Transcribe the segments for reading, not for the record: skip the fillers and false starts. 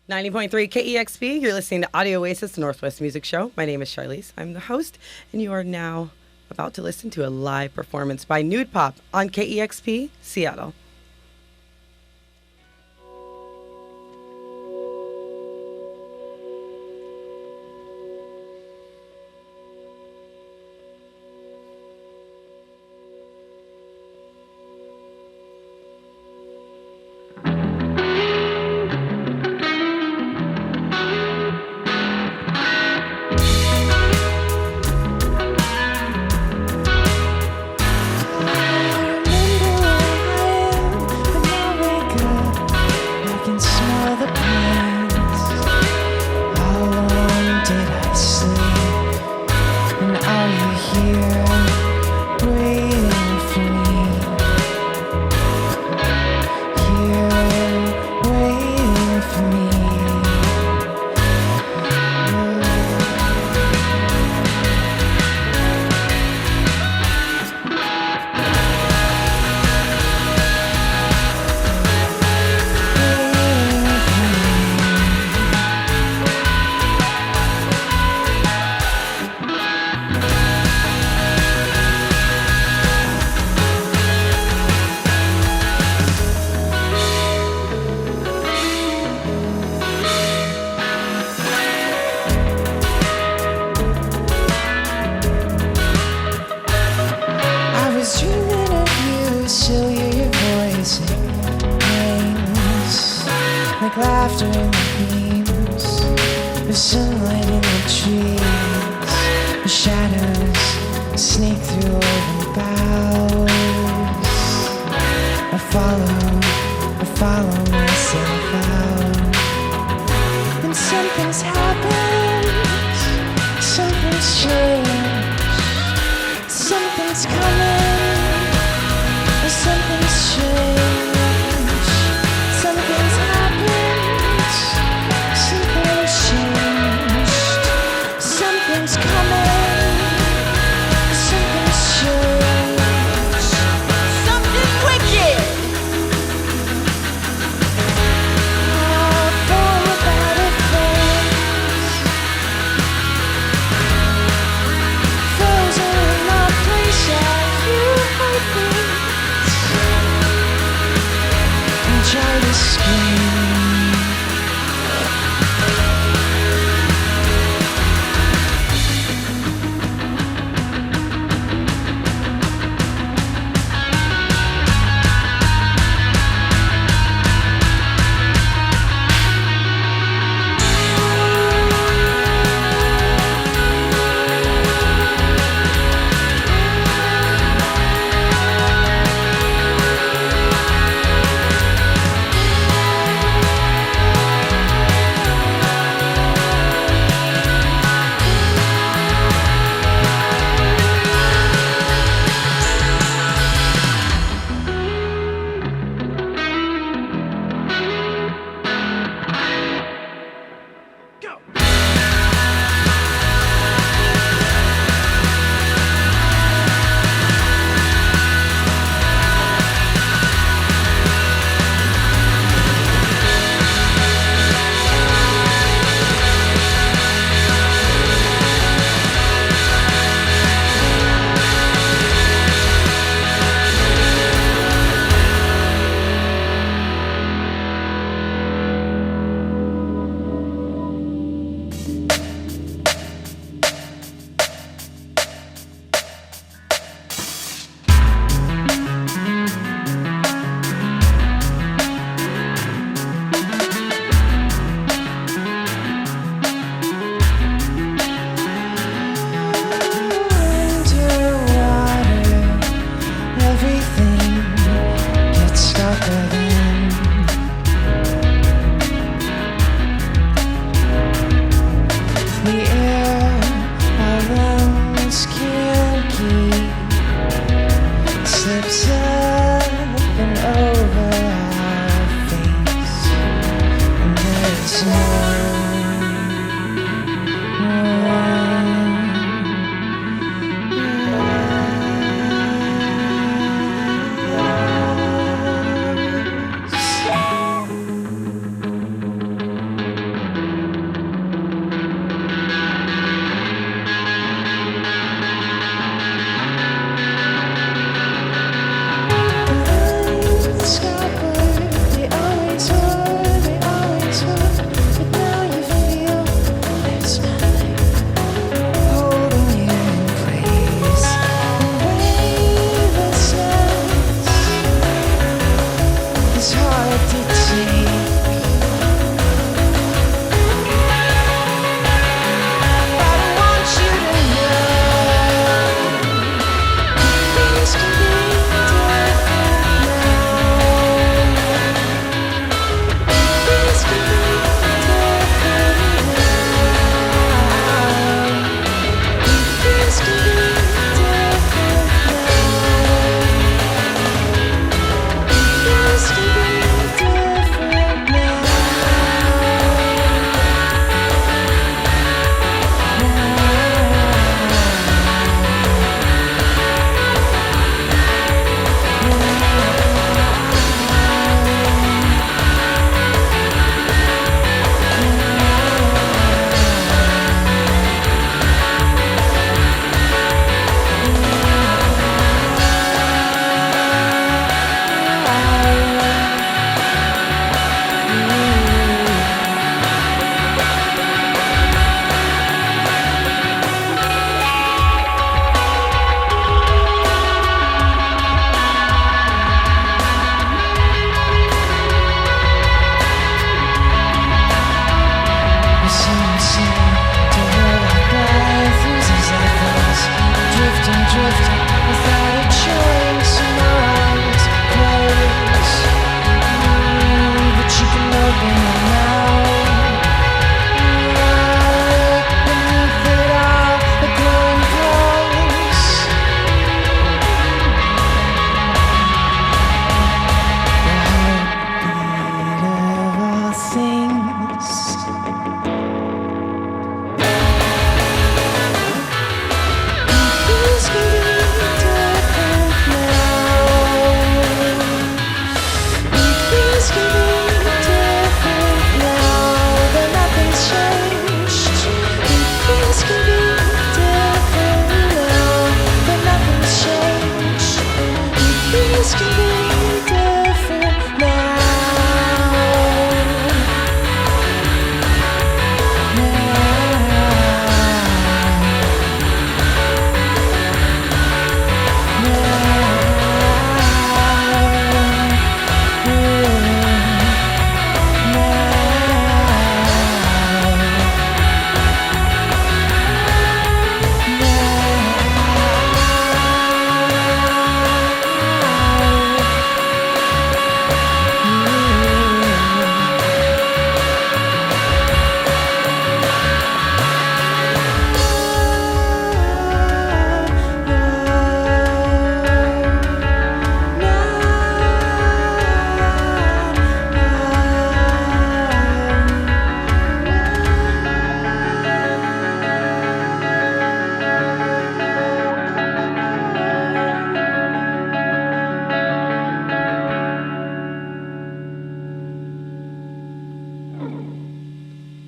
90.3 KEXP, you're listening to Audio Oasis, the Northwest Music Show. My name is Sharlese. I'm the host, and you are now about to listen to a live performance by Nude Pop on KEXP, Seattle.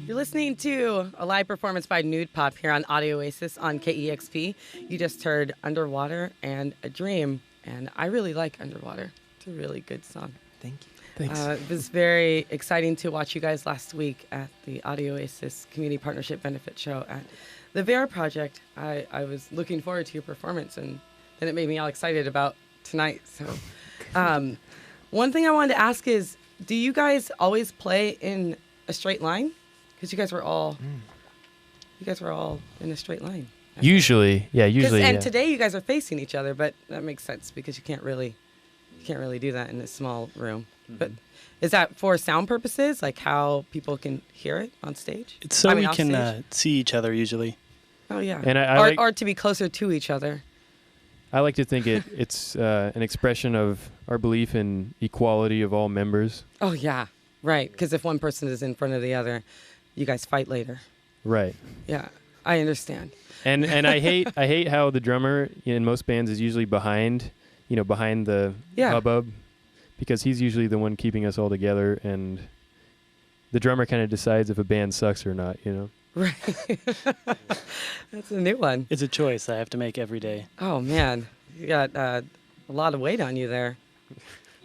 You're listening to a live performance by Nude Pop here on Audio Oasis on KEXP. You just heard Underwater and A Dream, and I really like Underwater. It's a really good song. Thank you. Thanks. It was very exciting to watch you guys last week at the Audio Oasis Community Partnership Benefit Show at the Vera Project. I was looking forward to your performance, and then it made me all excited about tonight. So, one thing I wanted to ask is, do you guys always play in a straight line? Because you guys were all in a straight line. Usually. And today you guys are facing each other, but that makes sense because you can't really do that in this small room. Mm-hmm. But is that for sound purposes, like how people can hear it on stage? It's so we can see each other usually. Oh yeah, and or to be closer to each other. I like to think it's an expression of our belief in equality of all members. Oh yeah, right. Because if one person is in front of the other, you guys fight later. Right. Yeah, I understand. And I hate how the drummer in most bands is usually behind the hubbub, because he's usually the one keeping us all together, and the drummer kind of decides if a band sucks or not, Right. That's a new one. It's a choice I have to make every day. Oh man, you got a lot of weight on you there.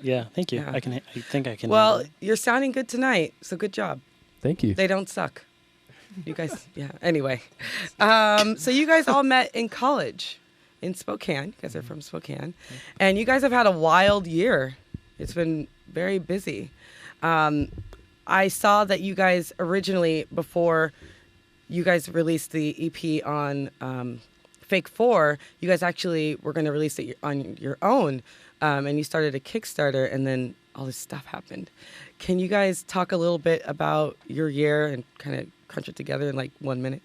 Yeah, thank you. Yeah. I think I can. Well, you're sounding good tonight, so good job. Thank you. They don't suck. You guys, yeah. Anyway, so you guys all met in college in Spokane. You guys are from Spokane, and you guys have had a wild year. It's been very busy. I saw that you guys originally, before you guys released the EP on Fake 4, you guys actually were going to release it on your own, and you started a Kickstarter, and then all this stuff happened. Can you guys talk a little bit about your year and kind of crunch it together in like 1 minute?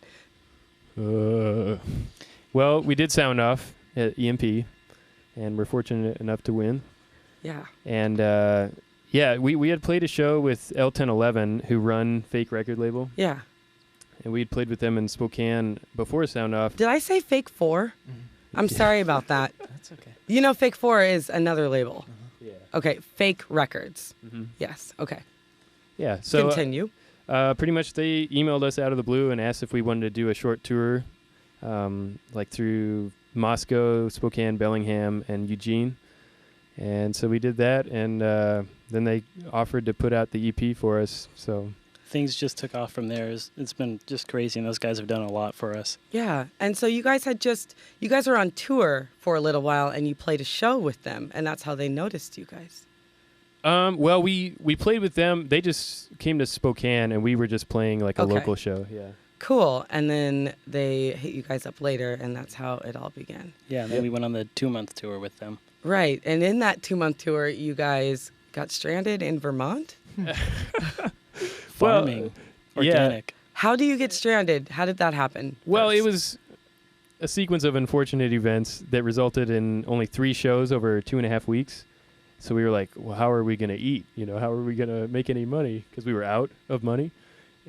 Well, we did sound off at EMP, and we're fortunate enough to win. Yeah. And we had played a show with L1011, who run Fake record label. Yeah. And we had played with them in Spokane before Sound Off. Did I say Fake 4? Mm-hmm. I'm sorry about that. That's okay. You know, Fake 4 is another label. Uh-huh. Yeah. Okay, Fake Records. Mm-hmm. Yes, okay. Yeah, so... Continue. Pretty much they emailed us out of the blue and asked if we wanted to do a short tour, like through Moscow, Spokane, Bellingham, and Eugene. And so we did that, and then they offered to put out the EP for us, so... Things just took off from there. It's been just crazy, and those guys have done a lot for us. Yeah, and so you guys were on tour for a little while, and you played a show with them, and that's how they noticed you guys. Well, we played with them. They just came to Spokane, and we were just playing like a local show. Yeah. Cool. And then they hit you guys up later, and that's how it all began. Yeah, and then we went on the 2-month tour with them. Right, and in that 2-month tour, you guys got stranded in Vermont? Farming, organic. Yeah. How do you get stranded? How did that happen? Well, it was a sequence of unfortunate events that resulted in only 3 shows over 2.5 weeks. So we were like, well, how are we going to eat? How are we going to make any money? Because we were out of money.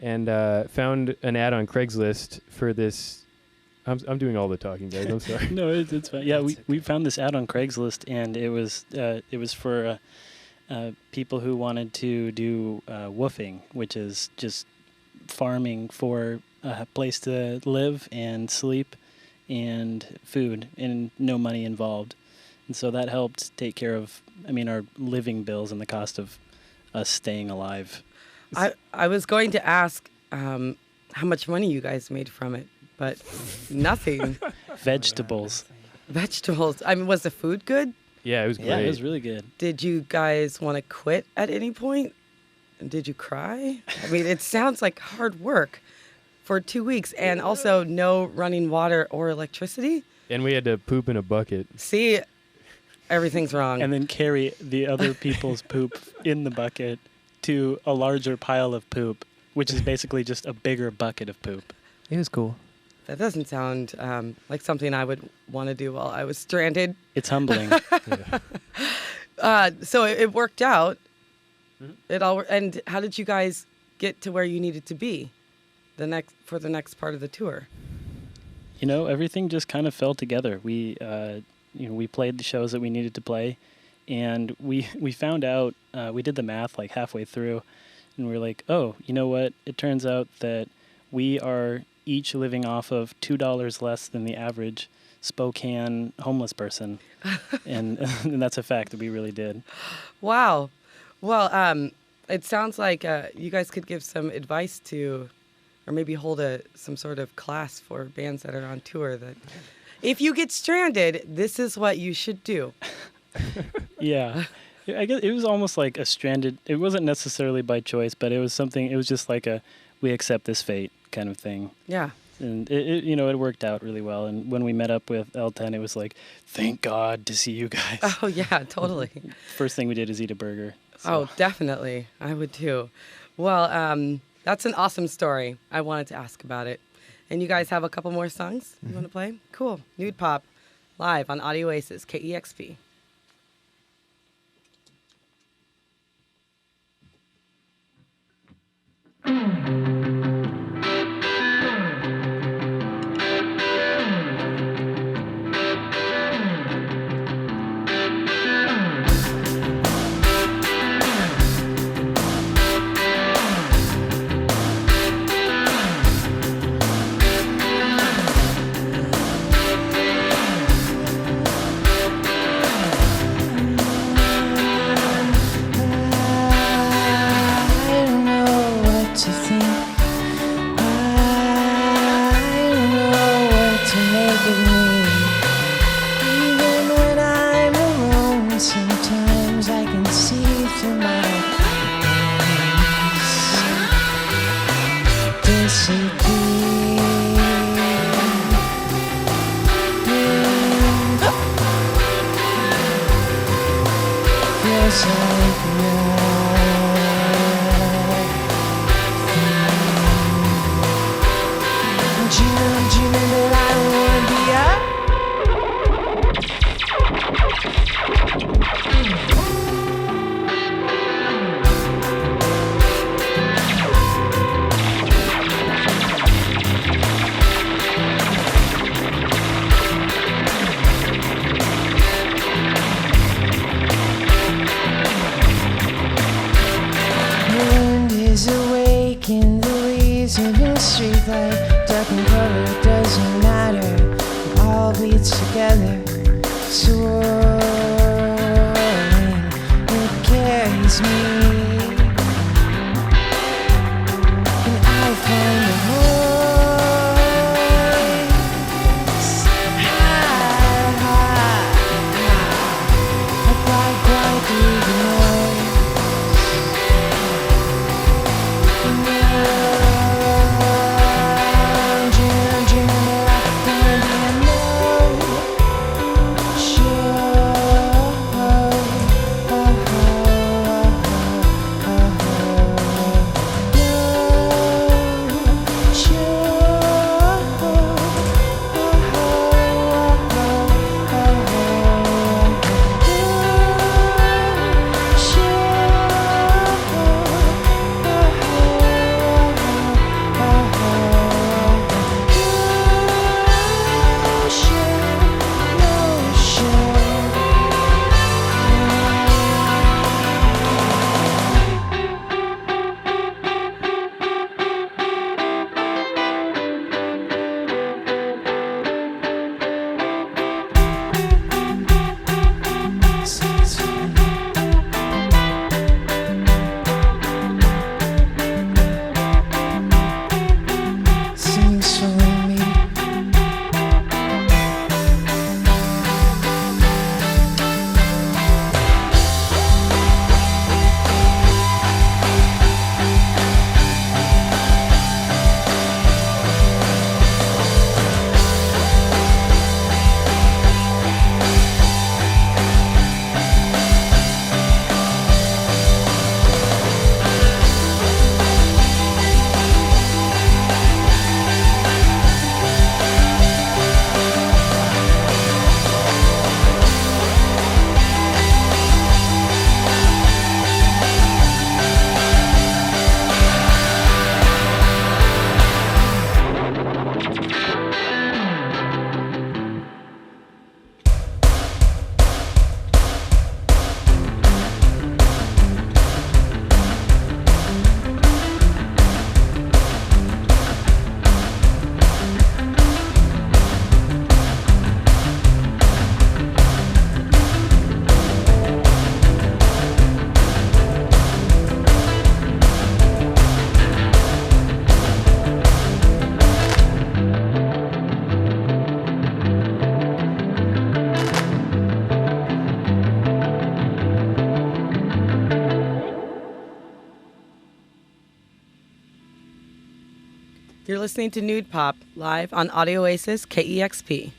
And found an ad on Craigslist for this. I'm doing all the talking, guys. I'm sorry. No, it's fine. Yeah, we found this ad on Craigslist, and it was for people who wanted to do woofing, which is just farming for a place to live and sleep and food, and no money involved. And so that helped take care of, our living bills and the cost of us staying alive. I was going to ask how much money you guys made from it, but nothing. Vegetables. Vegetables. Was the food good? Yeah, it was great. Yeah, it was really good. Did you guys want to quit at any point? Did you cry? It sounds like hard work for 2 weeks, and also no running water or electricity. And we had to poop in a bucket. See, everything's wrong. And then carry the other people's poop in the bucket to a larger pile of poop, which is basically just a bigger bucket of poop. It was cool. That doesn't sound like something I would want to do while I was stranded. It's humbling. So it worked out. Mm-hmm. And how did you guys get to where you needed to be for the next part of the tour? Everything just kind of fell together. We played the shows that we needed to play, and we found out, we did the math like halfway through, and we were like, oh, you know what? It turns out that we are each living off of $2 less than the average Spokane homeless person. and that's a fact that we really did. Wow. Well, it sounds like you guys could give some advice to, or maybe hold some sort of class for bands that are on tour, that if you get stranded, this is what you should do. Yeah. I guess it was almost like a stranded, it wasn't necessarily by choice, but it was just like we accept this fate kind of thing. Yeah. And it worked out really well. And when we met up with L10, it was like, thank God to see you guys. Oh, yeah, totally. First thing we did is eat a burger. So. Oh, definitely. I would too. Well, that's an awesome story. I wanted to ask about it. And you guys have a couple more songs you want to play? Cool. Nude Pop, live on Audio Oasis, KEXP. You're listening to Nude Pop live on Audio Oasis KEXP.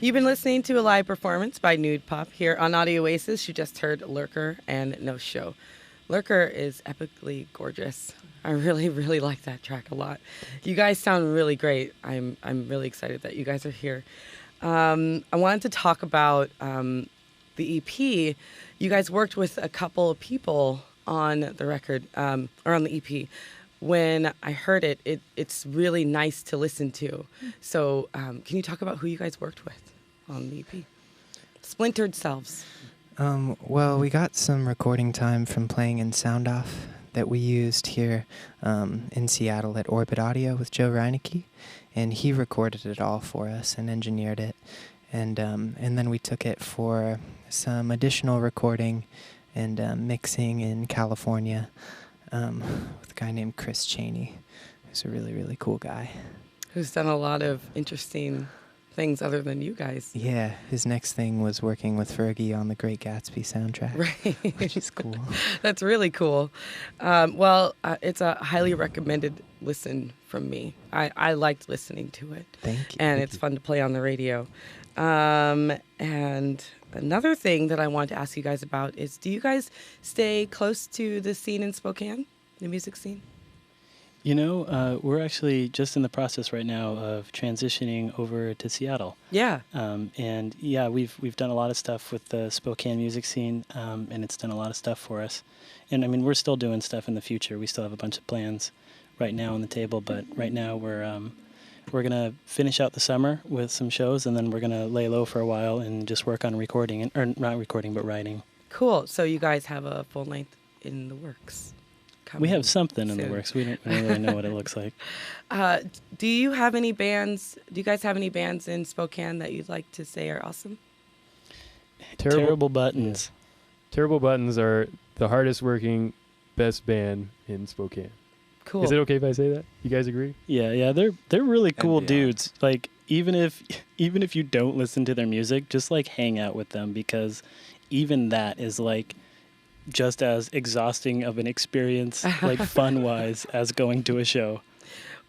You've been listening to a live performance by Nude Pop here on Audio Oasis. You just heard Lurker and No Show. Lurker is epically gorgeous. I really, really like that track a lot. You guys sound really great. I'm really excited that you guys are here. I wanted to talk about the EP. You guys worked with a couple of people on the record, or on the EP. When I heard it, it's really nice to listen to. So can you talk about who you guys worked with on the EP? Splintered Selves. Well, we got some recording time from playing in Sound Off that we used here in Seattle at Orbit Audio with Joe Reinecke, and he recorded it all for us and engineered it. And then we took it for some additional recording and mixing in California with a guy named Chris Cheney, who's a really, really cool guy. Who's done a lot of interesting things other than you guys. Yeah, his next thing was working with Fergie on the Great Gatsby soundtrack, right? Which is cool. That's really cool. It's a highly recommended listen from me. I liked listening to it. Thank you. And it's fun to play on the radio. And another thing that I wanted to ask you guys about is, do you guys stay close to the scene in Spokane, the music scene? You know, we're actually just in the process right now of transitioning over to Seattle. Yeah. And yeah, we've done a lot of stuff with the Spokane music scene, and it's done a lot of stuff for us. And I mean, we're still doing stuff in the future. We still have a bunch of plans right now on the table, but right now we're gonna finish out the summer with some shows, and then we're gonna lay low for a while and just work on recording, or not recording, but writing. Cool. So you guys have a full length in the works. We have something soon. in the works. We don't really know what it looks like. Do you have any bands? Do you guys have any bands in Spokane that you'd like to say are awesome? Terrible Buttons. Yeah. Terrible Buttons are the hardest working, best band in Spokane. Cool. Is it okay if I say that? You guys agree? Yeah, they're really cool dudes. Like even if you don't listen to their music, just like hang out with them, because even that is like just as exhausting of an experience, like fun-wise, as going to a show.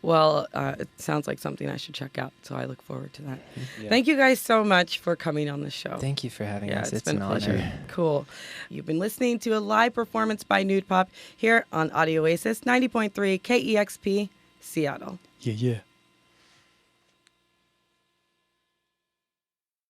Well, it sounds like something I should check out, so I look forward to that. Yeah. Thank you guys so much for coming on the show. Thank you for having us. It's been an a pleasure. honor. Cool. You've been listening to a live performance by Nude Pop here on Audio Oasis 90.3 KEXP, Seattle. Yeah.